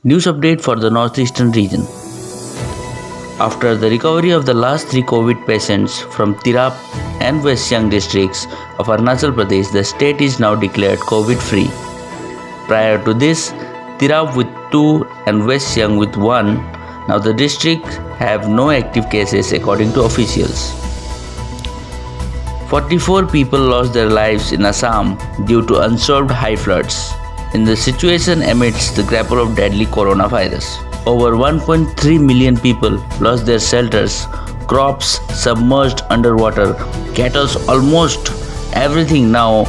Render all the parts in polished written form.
News update for the northeastern region. After the recovery of the last 3 COVID patients from Tirap and West Siang districts of Arunachal Pradesh, the state is now declared COVID free. Prior to this, Tirap with 2 and West Siang with 1. Now the districts have no active cases according to officials. 44 people lost their lives in Assam due to unsolved high floods. In the situation amidst the grapple of deadly coronavirus, over 1.3 million people lost their shelters, crops submerged underwater, cattle, almost everything now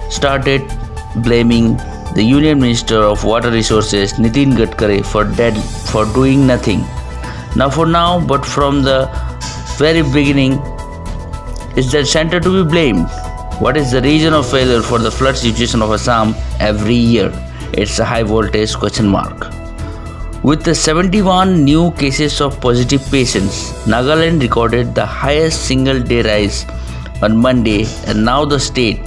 started blaming the Union Minister of Water Resources Nitin Gadkari for doing nothing. But from the very beginning, is that center to be blamed? What is the reason of failure for the flood situation of Assam every year? It's a high voltage question mark. With the 71 new cases of positive patients, Nagaland recorded the highest single day rise on Monday, and now the state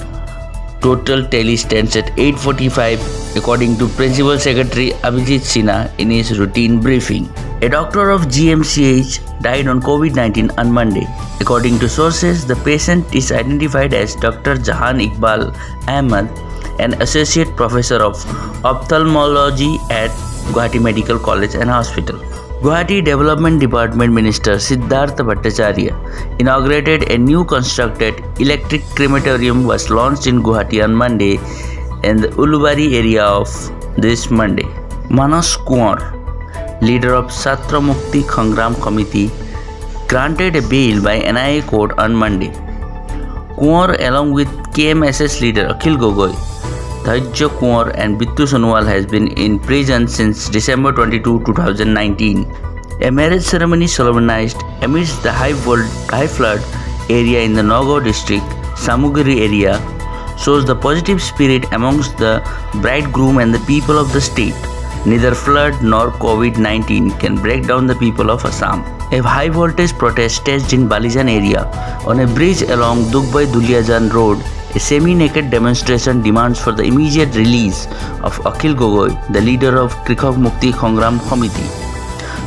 total tally stands at 845 according to Principal Secretary Abhijit Sinha in his routine briefing. A doctor of GMCH died on COVID-19 on Monday. According to sources, the patient is identified as Dr. Jahan Iqbal Ahmed, an associate professor of ophthalmology at Guwahati Medical College and Hospital. Guwahati Development Department Minister Siddharth Bhattacharya inaugurated a new constructed electric crematorium was launched in Guwahati on Monday in the Ulubari area of this Monday. Manas Kunwar, leader of Chhatra Mukti Sangram Committee, granted a bail by NIA court on Monday. Kunwar, along with KMSS leader Akhil Gogoi, Dhairya Kunwar and Bittu Sonowal has been in prison since December 22, 2019. A marriage ceremony solemnized amidst the high flood area in the Nagaon district, Samuguri area, shows the positive spirit amongst the bridegroom and the people of the state. Neither flood nor COVID-19 can break down the people of Assam. A high voltage protest staged in Balijan area. On a bridge along Dugbai-Duliajan road, a semi-naked demonstration demands for the immediate release of Akhil Gogoi, the leader of Chhatra Mukti Sangram Committee.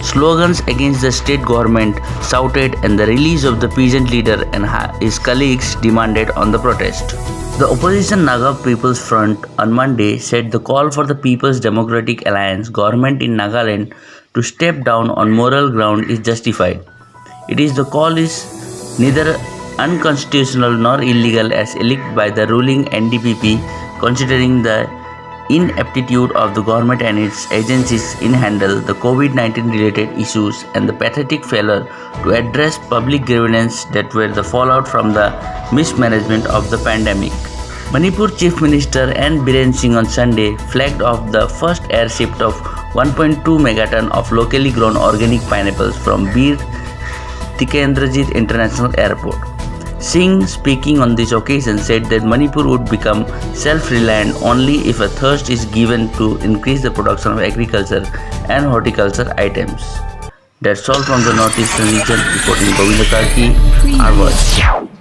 Slogans against the state government shouted and the release of the peasant leader and his colleagues demanded on the protest. The opposition Naga People's Front on Monday said the call for the People's Democratic Alliance government in Nagaland to step down on moral ground is justified. The call is neither unconstitutional nor illegal as alleged by the ruling NDPP, considering the ineptitude of the government and its agencies in handle the COVID-19 related issues and the pathetic failure to address public grievances that were the fallout from the mismanagement of the pandemic. Manipur Chief Minister N. Biren Singh on Sunday flagged off the first airship of 1.2 megaton of locally grown organic pineapples from Bir Tikendrajit International Airport. Singh, speaking on this occasion, said that Manipur would become self-reliant only if a thrust is given to increase the production of agriculture and horticulture items. That's all from the northeastern region. Reporting Govinda Karki, our voice.